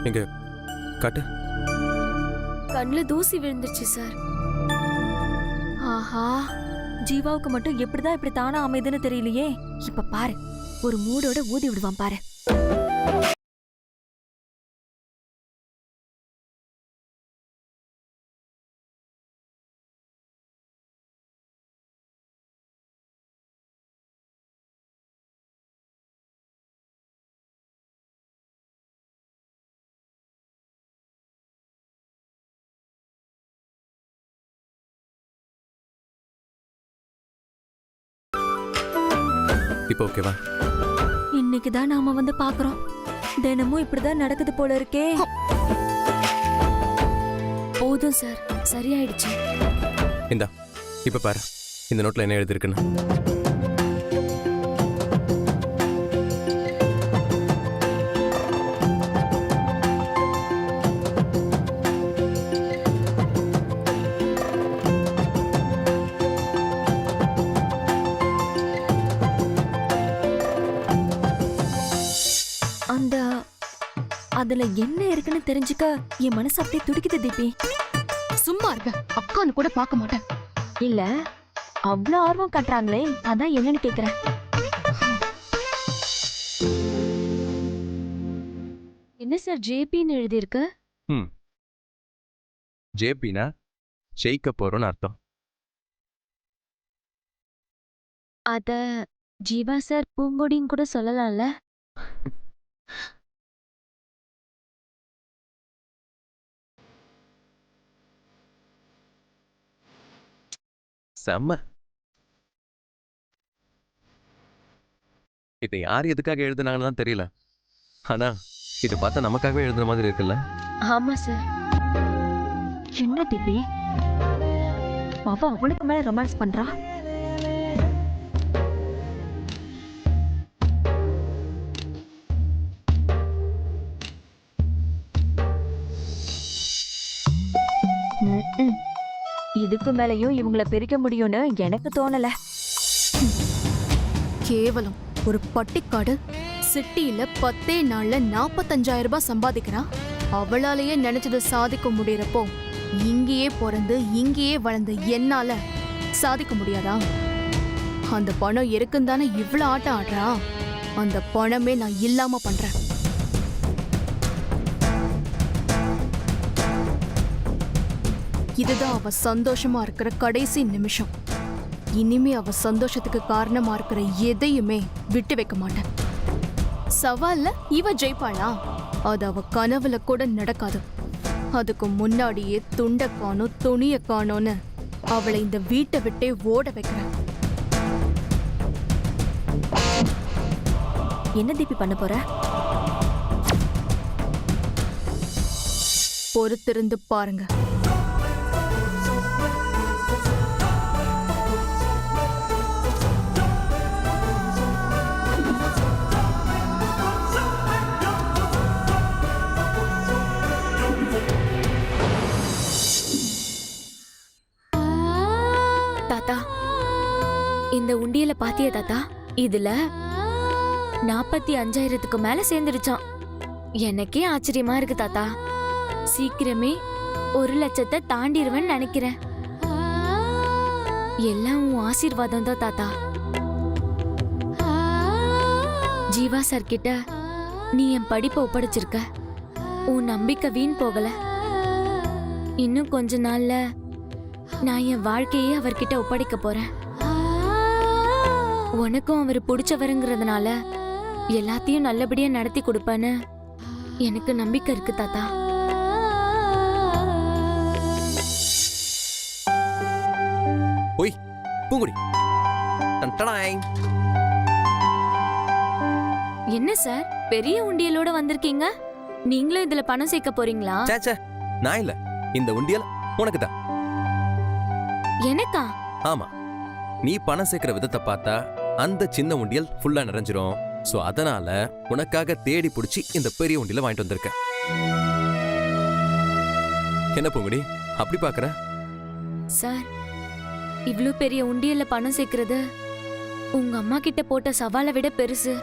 எங்க காட்டு. கண்ணுல தூசி விழுந்துருச்சு சார். ஆஹா, ஜீவாவுக்கு மட்டும் எப்படிதான் இப்படி தானா அமைதுன்னு தெரியலையே. இப்ப பாரு, ஒரு மூடோட ஊதி விடுவான் பாரு. இப்போ ஓகேவா? இன்னைக்குதான் நாம வந்து பாக்குறோம். தினமும் இப்படிதான் நடக்குது போல இருக்கே. போதும் சார், சரியாயிடுச்சு. இந்தா இப்ப பாரு, இந்த நோட்ல என்ன எழுதிருக்குன்னு. அதுல என்ன இருக்குன்னு தெரிஞ்சுக்க என் மனசு அப்படியே துடிக்குது தீபி. சும்மா இருக்க, அக்கான்னு கூட பார்க்க மாட்டேன். இல்ல, அவ்வளவு ஆர்வம் காட்டுறாங்களே, அதான் என்னன்னு கேக்குறேன். என்ன சார் ஜேபின்னு எழுதியிருக்கு? ஜேபினா ஜெயிக்க போறோம்னு அர்த்தம். அத ஜீவா சார் பூங்கொடின்னு கூட சொல்லலாம்ல. செம்ம. இதை யார் எதுக்காக எழுதுனாங்கன்னு தான் தெரியல. ஆனா இதை பார்த்தா நமக்காகவே எழுதுன மாதிரி இருக்குல்ல? ஆமா சார். என்ன தீபி, அவ அவனுக்கு மேல ரொமான்ஸ் பண்றா. இதுக்கு மேலயும் இவங்கள பிரிக்க முடியும்னு எனக்கு தோணல. கேவலம் ஒரு பட்டிக்காடு சிட்டியில 10 நாள்ல 45,000 ரூபாய் சம்பாதிக்கிறான். அவளாலேயே நினைச்சதை சாதிக்க முடியறப்போ இங்கேயே பிறந்து இங்கேயே வளர்ந்த என்னால சாதிக்க முடியாதா? அந்த பணம் இருக்குன்னு தானே இவ்வளவு ஆட்டம் ஆடுறா. அந்த பணமே நான் இல்லாம பண்றேன். இதுதான் அவ சந்தோஷமா இருக்கிற கடைசி நிமிஷம். இனிமே அவ சந்தோஷத்துக்கு காரணமா இருக்கிற எதையுமே விட்டு வைக்க மாட்டேன். சவால்ல இவ ஜெயிப்பாளா? அது அவ கனவுல கூட நடக்காது. அதுக்கு முன்னாடியே துண்ட காணும் துணிய காணும்னு அவளை இந்த வீட்டை விட்டே ஓட வைக்கிறேன். என்ன தீபி பண்ண போற? பொறுத்திருந்து பாருங்க. தாத்தா, இந்த உண்டியல பாத்தியா தாத்தா? இதுல 45,000க்கு மேல சேர்ந்துடுச்சான். எனக்கே ஆச்சரியமா இருக்கு தாத்தா. சீக்கிரமே 1,00,000 தாண்டிடுவேன்னு நினைக்கிறேன். எல்லாம் உன் ஆசீர்வாதம் தான் தாத்தா. ஜீவா சார் கிட்ட நீ என் படிப்பை ஒப்படைச்சிருக்க. உன் நம்பிக்கை வீண் போகல. இன்னும் கொஞ்ச நாள்ல நான் என் வாழ்க்கையே அவர்கிட்ட ஒப்படைக்க போறேன். உனக்கும் அவர் பிடிச்சவருங்கிறதுனால எல்லாத்தையும் நல்லபடியா நடத்தி கொடுப்பேன்னு எனக்கு நம்பிக்கை இருக்கு தாத்தா. ஓய் பூங்குடி. என்ன சார், பெரிய உண்டியலோட வந்திருக்கீங்க? நீங்களும் இதுல பணம் சேர்க்க போறீங்களா? சேச்சே, நான் இல்ல. இந்த உண்டியல் உனக்கு தான். எனக்கா? ஆமா, நீ பணம் சேர்க்கிற விதத்தை பார்த்தா அந்த சின்ன உண்டியல் ஃபுல்லா நிறைஞ்சிரும். சோ அதனால உனக்காக தேடி பிடிச்சி இந்த பெரிய உண்டியல வாங்கிட்டு வந்திருக்க. என்ன பூங்குடி அப்படி பாக்குற? சார், இவ்ளோ பெரிய உண்டியல்ல பணம் சேர்க்கிறது உங்க அம்மா கிட்ட போட்ட சவாலை விட பெருசு.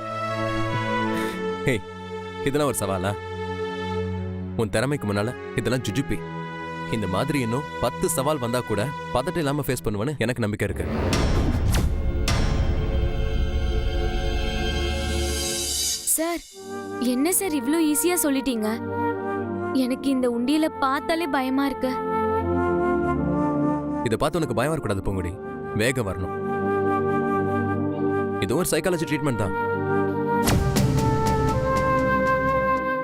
ஹே, இதெல்லாம் ஒரு சவாலா? உன் திறமைக்கு முன்னால இதெல்லாம் ஜுஜுப்பி. இந்த மாதிரி இன்னும் 10 சவால் வந்தா கூட பதட்டம் இல்லாம ஃபேஸ் பண்ணுவேன்னு எனக்கு நம்பிக்கை இருக்கு. சார், என்ன சார் இவ்ளோ ஈஸியா சொல்லிட்டீங்க? எனக்கு இந்த உண்டியல பார்த்தாலே பயமா இருக்கு. இதை பார்த்து உனக்கு பயம் வரக்கூடாது பூங்குடி, வேகம் வரணும். இது ஒரு சைக்காலஜி ட்ரீட்மெண்ட் தான்.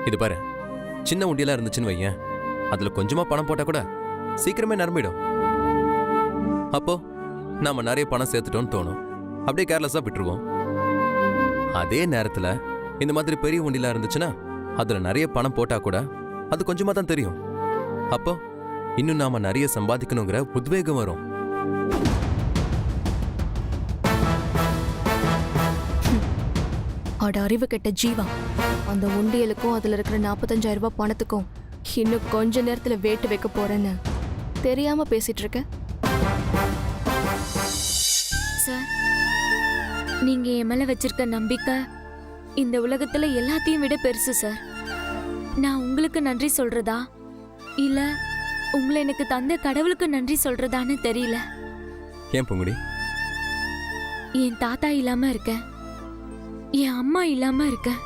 இது பாரு, சின்ன உண்டியலா இருந்துச்சுன்னு வையேன், அதுல கொஞ்சமா பணம் போட்டா கூட சீக்கிரமே நிரம்பிடும். அப்போ நாம நிறைய பணம் சேர்த்துட்டோம்னு தோணும், அப்படியே கேர்லெஸ்ஸா விட்டுருவோம். அதே நேரத்துல இந்த மாதிரி பெரிய உண்டியலா இருந்துச்சுன்னா அதுல நிறைய பணம் போட்டா கூட அது கொஞ்சமா தான் தெரியும். அப்போ இன்னும் நாம நிறைய சம்பாதிக்கணுங்கிற உத்வேகம் வரும். அட அறிவு கெட்ட ஜீவா, அந்த உண்டியலுக்கும் அதுல இருக்கிற 45,000 ரூபாய் பணத்துக்கும் இன்னும் கொஞ்ச நேரத்துல வேட்டு வைக்க போறேன்னு தெரியாம பேசிட்டு இருக்க. சார், நீங்க என் மேல வச்சிருக்க நம்பிக்கை இந்த உலகத்துல எல்லாத்தையும் விட பெருசு சார். நான் உங்களுக்கு நன்றி சொல்றதா இல்ல உங்களை எனக்கு தந்த கடவுளுக்கு நன்றி சொல்றதான்னு தெரியல. ஏன் பூங்குடி? என் தாத்தா இல்லாம இருக்கேன், என் அம்மா இல்லாம இருக்கேன்.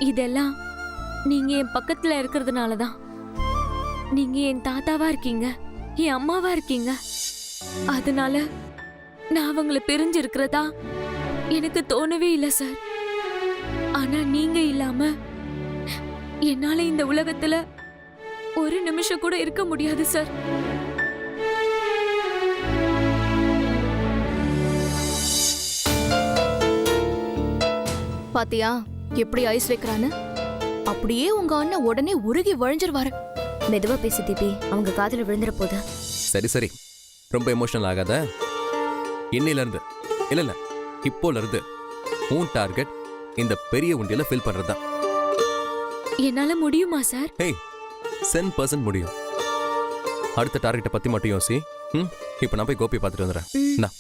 இதெல்லாம் நீங்க என் பக்கத்துல இருக்கிறதுனால தான். நீங்க என் தாத்தாவா இருக்கீங்க, என் அம்மாவா இருக்கீங்க. அதனால நான் அவங்கள பிரிஞ்சு இருக்கிறதா எனக்கு தோணவே இல்லை சார். ஆனா நீங்க இல்லாம என்னால இந்த உலகத்துல ஒரு நிமிஷம் கூட இருக்க முடியாது சார். பாத்தியா எப்படி ஐஸ் வைக்கிறான்னு? அப்படியே உங்க அண்ணன் உடனே உருகி வழிஞ்சிருவாரு. மெதுவா பேசி தீபி, அவங்க காதுல விழுந்துற போது. சரி சரி, ரொம்ப எமோஷனல் ஆகாத. இன்னையில இருந்து இல்ல இப்போல இருந்து உன் டார்கெட் இந்த பெரிய உண்டியல ஃபில் பண்றதுதான். என்னால முடியுமா சார்? ஹே, 100% முடியும். அடுத்த டார்கெட்டை பத்தி மட்டும் யோசி. இப்போ நான் போய் கோபி பார்த்துட்டு வந்துடுறேன். இந்தா.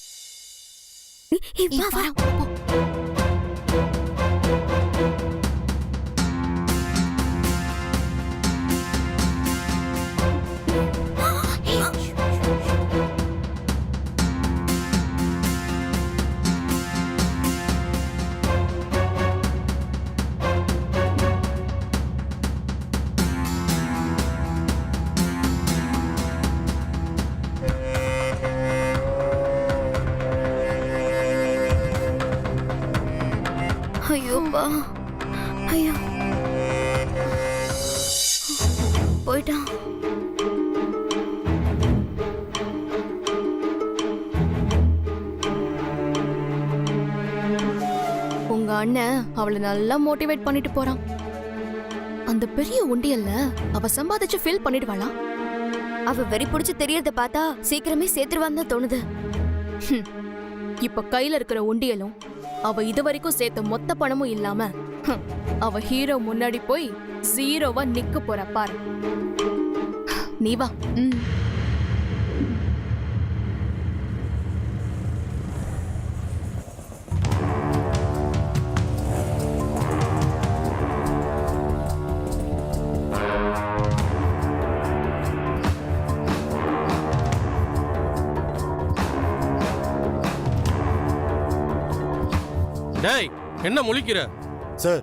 ஐயோப்பா, ஐயோ போயிட்டான். உங்க அண்ணன் அவளை நல்லா மோட்டிவேட் பண்ணிட்டு போறான். அந்த பெரிய உண்டியல்ல அவ சம்பாதிச்சு ஃபில் பண்ணிடுவாளா? அவ வெறி புடிச்சு தெரியறத பார்த்தா சீக்கிரமே சேர்த்துருவான்னு தான் தோணுது. இப்ப கையில இருக்கிற உண்டியலும் அவ இதுவரைக்கும் சேர்த்த மொத்த பணமும் இல்லாம அவ ஹீரோ முன்னாடி போய் 0வா நிக்க போற பாரு. நீ வா. டேய், என்ன முழிக்கிற? சார்,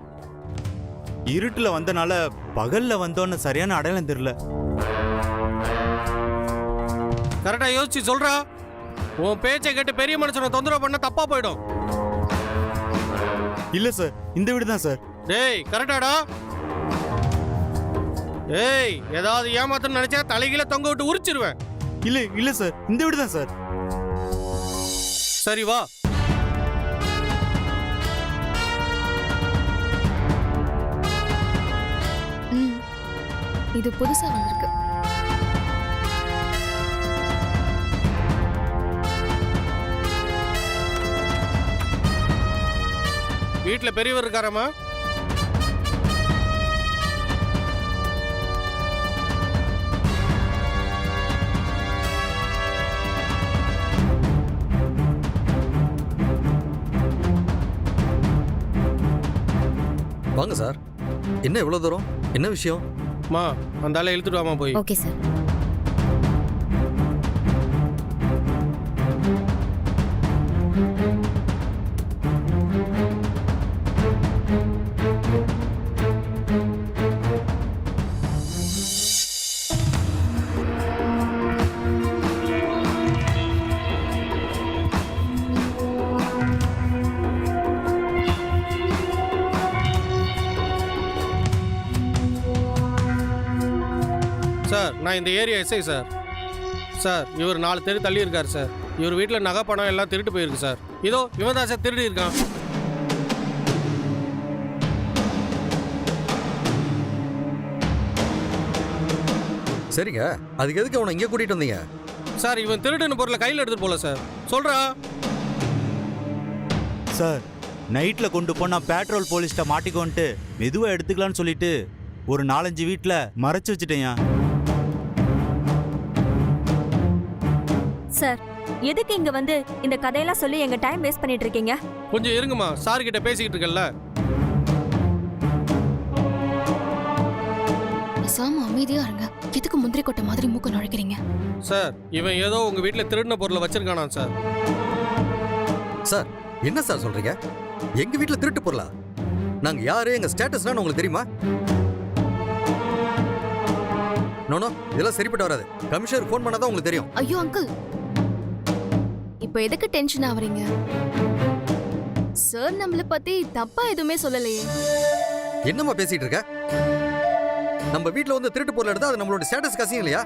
இருட்டுல வந்தனால பகல்ல வந்தோன்னு சரியான அடையாளம் தெரியல. கரெக்டா யோசிச்சு சொல்றா. உன் பேச்சை கேட்டு பெரிய மனுஷனை தொந்தரவு பண்ண தப்பா போயிடும். இல்ல சார், இந்த வீடு தான் சார். டேய், கரெக்டாடா? ஏய், ஏதாவது ஏமாத்தன்னு நினைச்சா தலைகீழ தொங்க விட்டு உரிச்சிருவேன். இல்ல சார், இந்த வீடு தான் சார். சரி வா. இது புதுசா வந்திருக்கு. வீட்டுல பெரியவர் இருக்காரம்மா? வாங்க சார். என்ன இவ்வளோ தூரம்? என்ன விஷயம்? மா அந்த ஆளை இழுத்துட்டு வாமா போய். Okay sir. சார் நான் இந்த ஏரியா எஸ்ஐ சார். சார் இவர் 4 தெரு தள்ளி இருக்கார் சார். இவர் வீட்டில் நகை பணம் எல்லாம் திருட்டு போயிருக்கு சார். இதோ இவன் தான் சார் திருடி இருக்கான். சரிங்க, அதுக்கு எதுக்கு அவனை இங்கே கூட்டிட்டு வந்தீங்க? சார் இவன் திருடுன்னு பொருளை கையில் எடுத்துட்டு போல சார். சொல்றா. சார் நைட்ல கொண்டு போனா பெட்ரோல் போலீஸ்ட்ட மாட்டிக்கோன்ட்டு மெதுவா எடுத்துக்கலாம்னு சொல்லிட்டு ஒரு 4-5 வீட்டில் மறைச்சு வச்சுட்டேயா. சார் எதுக்கு இங்க வந்து இந்த கதையெல்லாம் சொல்லி எங்க டைம் வேஸ்ட் பண்ணிட்டு இருக்கீங்க? கொஞ்சம் இருங்கம்மா, சார் கிட்ட பேசிக்கிட்டு இருக்கல. பேசாம அமைதியா இருங்க. எதுக்கு முந்திரி கொட்டை மாதிரி மூக்க நுழைக்கிறீங்க? சார் இவன் ஏதோ உங்க வீட்டில் திருடின பொருளை வச்சிருக்கானா சார். சார் என்ன சார் சொல்றீங்க? எங்க வீட்டில் திருட்டு பொருளா? நாங்க யாரு, எங்க ஸ்டேட்டஸ்னா உங்களுக்கு தெரியுமா? நோ இதெல்லாம் சரிப்பட்டு வராது. கமிஷனர் ஃபோன் பண்ணாதான் உங்களுக்கு தெரியும். ஐயோ அங்கிள், இப்போ எதுக்கு டென்ஷன் ஆவறீங்க? சார் நம்மள பத்தி தப்பா எதுவுமே சொல்லலையே. என்னம்மா பேசிட்டு இருக்க? நம்ம வீட்டில் வந்து திருட்டு பொருள் எடுத்தா அது நம்மளோட ஸ்டேட்டஸ் கசியும் இல்லையா?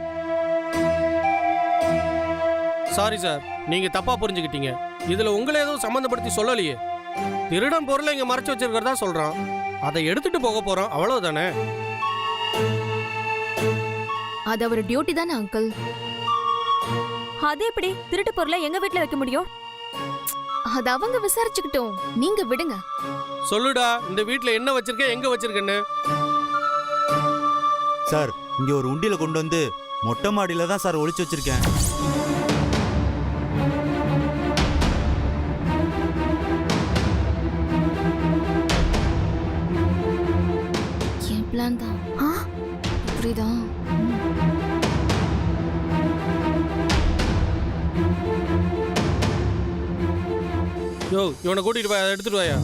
சாரி சார், நீங்க தப்பா புரிஞ்சுக்கிட்டீங்க. இதுல உங்களை எதுவும் சம்மந்தப்படுத்தி சொல்லலையே. திருடன் பொருளை இங்க மறைச்சு வச்சிருக்கிறதா சொல்றான். அதை எடுத்துட்டு போக போறோம், அவ்வளவுதானே. அது அவர் டியூட்டி தானே அங்கிள். அது எப்படி திருட்டு பொருளை எங்க வீட்ல வைக்க முடியும்? அது அவங்க விசாரிச்சுக்கிட்டோம், நீங்க விடுங்க. சொல்லுடா, இந்த வீட்ல என்ன வச்சிருக்க, எங்க வச்சிருக்கன்னு. சார் இங்க ஒரு உண்டியில கொண்டு வந்து மொட்டை மாடியில தான் சார் ஒளிச்சு வச்சிருக்கேன். என் பிளான் தான். புரியுதா? யோ இவனை கூட்டிட்டு போய் அதை எடுத்துட்டு வாயா.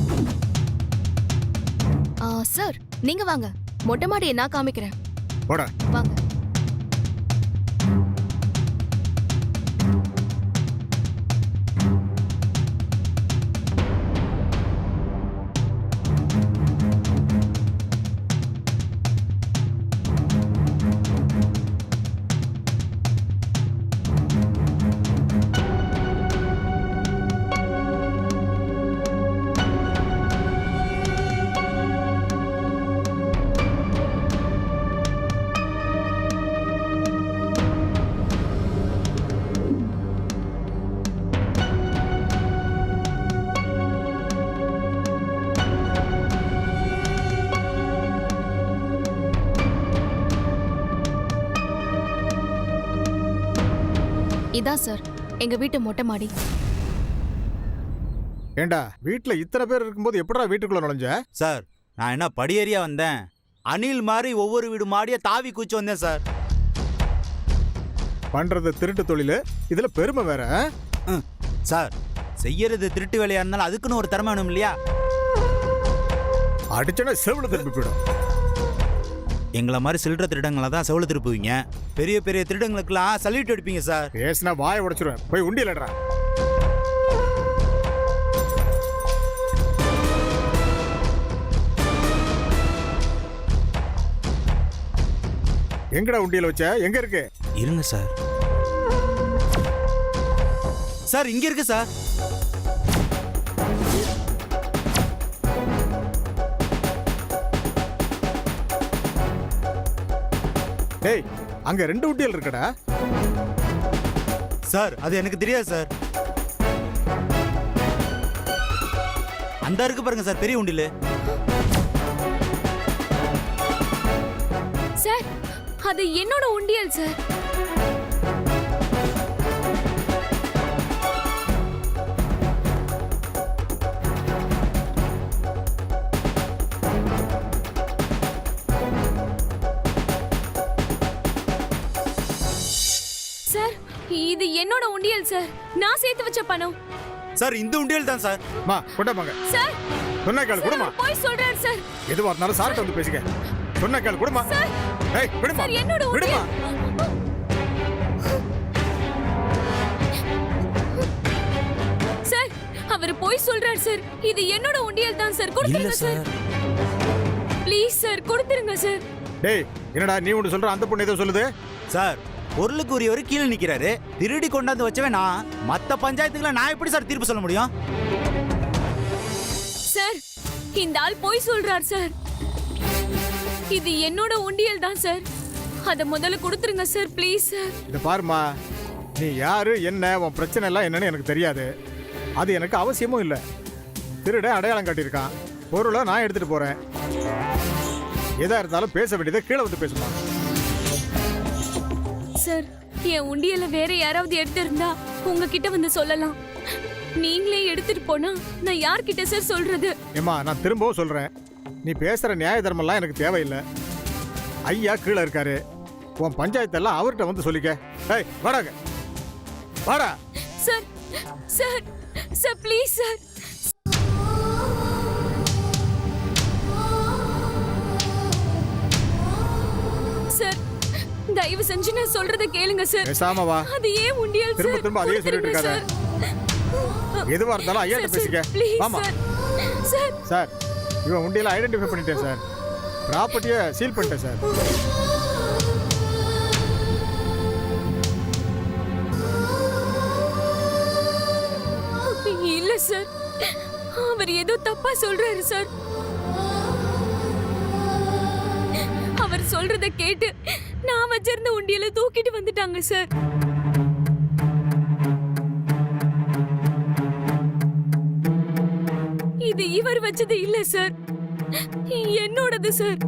சார் நீங்க வாங்க, மொட்டை மாடியை நான் காமிக்கிறேன். போடா. வாங்க. இதான் சார் எங்க வீட்டு மொட்டை மாடி. ஏண்டா வீட்ல இத்தனை பேர் இருக்கும்போது எப்படா வீட்டுக்குள்ள நுழைஞ்ச? சார் நான் என்ன படியேறியா வந்தேன்? அணில் மாதிரி ஒவ்வொரு வீடு மாடியா தாவி குச்சி வந்தேன் சார். பண்றது திருட்டு தொழில், இதுல பெருமை வேற. சார் செய்யறது திருட்டு வேலையா இருந்தாலும் அதுக்குன்னு ஒரு திறமை வேணும் இல்லையா? அடிச்சனா செவில திருப்பி போயிடும். எங்களை மாதிரி சில்லற திருடங்களை தான் செவில திருப்புவீங்க. பெரிய பெரிய திருடங்களுக்கெல்லாம் சல்யூட் அடிப்பீங்க சார். பேசினா வாயை உடைச்சிருவேன். போய் உண்டியலடா. எங்கடா உண்டியல வச்ச? எங்க இருக்கு? இருங்க சார். சார் இங்க இருக்கு சார். டேய் அங்க 2 உண்டியல் இருக்குடா. சார் அது எனக்கு தெரியாது சார். அந்த இருக்கு பாருங்க சார், பெரிய உண்டியல். சார் அது என்னோட உண்டியல் சார். இது என்னோட உண்டியல் சார். நான் சேர்த்து வச்ச பணம். சார் இந்த உண்டியல் தான் சார். மா கொண்டாமாங்க. சார் சொன்ன கேள் கொடுமா. போய் சொல்றாரு சார். எதுவா இருந்தாலும் சார்ட்ட வந்து பேசிக்க. சொன்ன கேள் கொடுமா. ஏய் விடுமா. சார் என்னோட விடுமா. உண்டியல். சார் அவர் போய் சொல்றாரு சார். இது என்னோட உண்டியல் தான் சார். இல்ல கொடுத்துருங்க சார். சார். ப்ளீஸ் சார் கொடுத்துருங்க சார். டேய் என்னடா நீ ஒன்று சொல்ற அந்த பொண்ணு ஏதோ சொல்லுது. சார் பொருளுக்கு உரியவர் கீழே நிக்கிறாரு. திருடி கொண்டாந்து வச்சவன் நான். மத்த பஞ்சாயத்துக்குள்ள நான் எப்படி சார் தீர்ப்பு சொல்ல முடியும்? சார் இந்த ஆள் போய் சொல்றார் சார். இது என்னோட உண்டியல் தான் சார். அத முதல்ல கொடுத்துருங்க சார் ப்ளீஸ் சார். இந்த பாருமா, நீ யாரு என்ன உன் பிரச்சனை எல்லாம் என்னன்னு எனக்கு தெரியாது. அது எனக்கு அவசியமும் இல்லை. திருட அடையாளம் காட்டியிருக்கான். பொருளை நான் எடுத்துட்டு போறேன். எதா இருந்தாலும் பேச வேண்டியதை கீழே வந்து பேசுமா. சார் என் உண்டியல வேற யாராவது எடுத்திருந்தா உங்ககிட்ட வந்து சொல்லலாம். நீங்களே எடுத்துட்டு போனா நான் யார்கிட்ட சார் சொல்றது? ஏம்மா நான் திரும்பவும் சொல்றேன், நீ பேசுற நியாய தர்மம்லாம் எனக்கு தேவையில்லை. ஐயா கீழே இருக்காரு. உன் பஞ்சாயத்தெல்லாம் அவர்கிட்ட வந்து சொல்லிக்க. ஏய் வாடாங்க வாடா. Sir sir sir please sir. Sir தயவு செஞ்சு நான் சொல்றத கேளுங்க சார். பேசாம வா. அது ஏன் உண்டியல் திரும்ப சார்? திரும்ப அதே சொல்லிட்டு இருக்காத. எதுவா இருந்தாலும் ஐயாட்ட பேசிக்க. ஆமா சார். சார் இவன் உண்டியல ஐடென்டிஃபை பண்ணிட்டேன் சார். ப்ராப்பர்ட்டியை சீல் பண்ணிட்டேன் சார். இல்ல சார், அவர் ஏதோ தப்பா சொல்றாரு சார். அவர் சொல்றத கேட்டு நான் வச்சிருந்த உண்டியல தூக்கிட்டு வந்துட்டாங்க சார். இது இவர் வச்சது இல்ல சார், என்னோடது சார்.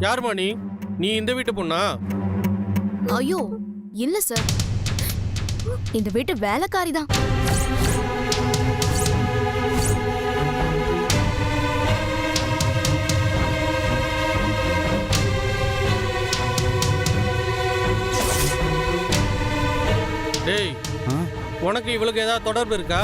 யாருமா நீ? நீ இந்த வீட்டு பொண்ணா? ஐயோ இல்ல சார், இந்த வீட்டு வேலைக்காரி தான். டேய் உனக்கு இவளுக்கு ஏதாவது தொடர்பு இருக்கா?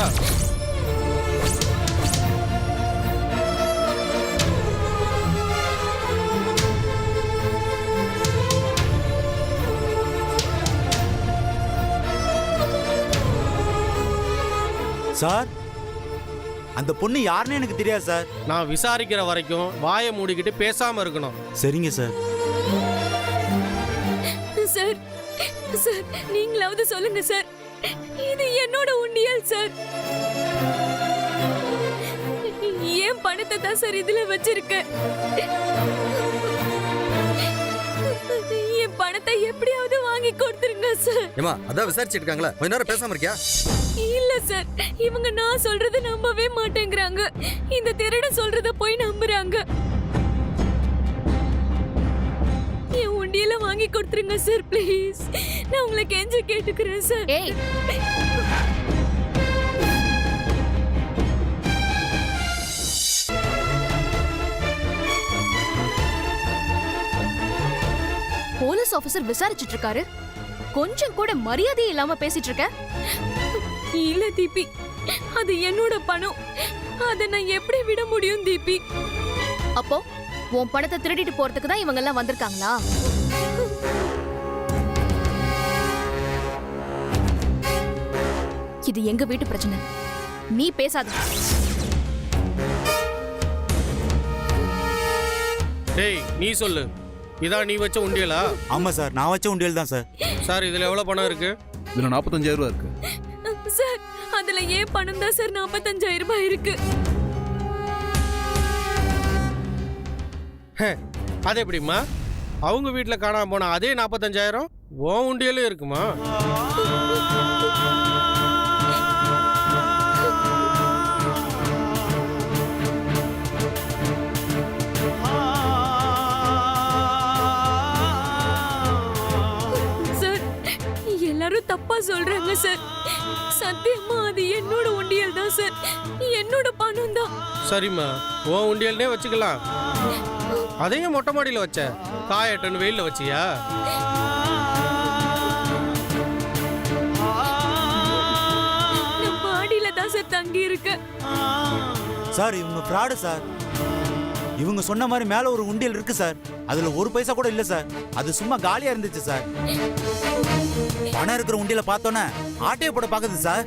சார் அந்த பொண்ணு யாருன்னு எனக்கு தெரியாது சார். நான் விசாரிக்கிற வரைக்கும் வாயை மூடிக்கிட்டு பேசாம இருக்கணும். சரிங்க சார். சார் சார் நீங்களாவது சொல்லுங்க சார், இது என்னோட உண்டியல் சார். ஏன் பணத்தை தான் சார் இதுல வச்சிருக்கேன். என் பணத்தை எப்படியாவது வாங்கி கொடுத்துருங்க சார். ஏமா அதான் விசாரிச்சுட்டு இருக்காங்களா, கொஞ்ச நேரம் பேசாம இருக்கியா? இல்ல சார், இவங்க நான் சொல்றத நம்பவே மாட்டேங்கிறாங்க. இந்த திருட சொல்றத போய் நம்புறாங்க. என் உண்டியல வாங்கி கொடுத்துருங்க சார் ப்ளீஸ். நான் உங்களை கெஞ்சி கேட்டுக்கிறேன் சார். ஏய் போலீஸ் ஆபீசர் விசாரிச்சிட்டு இருக்காரு, கொஞ்சம் கூட மரியாதை இல்லாம பேசிட்டு இருக்க. இல்ல தீபி, அது என்னோட பணம். அத நான் எப்படி விட முடியும் தீபி? அப்போ உன் பணத்தை திருடிட்டு போறதுக்கு தான் இவங்க எல்லாம் வந்திருக்காங்களா? இது எங்க வீட்டு பிரச்சனை, நீ பேசாத. டேய் நீ சொல்லு, இதான் நீ வச்ச உண்டியலா? ஆமா சார், நான் வச்ச உண்டியல் தான் சார். சார் இதுல எவ்வளவு பணம் இருக்கு? இதுல 45,000 ரூபா இருக்கு சார். அதுல ஏன் பணம் தான் சார் 45,000 ரூபாய் இருக்கு. அது எப்படிம்மா? அவங்க வீட்டுல காணாம போன அதே 45,000 உன் உண்டியலும் இருக்குமா? சார் எல்லாரும் தப்பா சொல்றாங்க சார். சத்தியமா அது என்னோட உண்டியல் தான் சார், என்னோட பணம் தான். சரிம்மா, உன் உண்டியல்னே வச்சுக்கலாம். அதையும் மொட்டை மாடியில் வச்ச காயட்டுன்னு வெயிலில் வச்சியா? நான் மாடியில தான் சார் தங்கி இருக்கேன். சார் இவங்க ஃப்ராடு சார். இவங்க சொன்ன மாதிரி மேல ஒரு உண்டியல் இருக்கு சார். அதுல ஒரு பைசா கூட இல்ல சார். அது சும்மா காலியா இருந்துச்சு சார். பணம் இருக்கிற உண்டியல பார்த்தோன்னே ஆட்டையை போட பாக்குது சார்.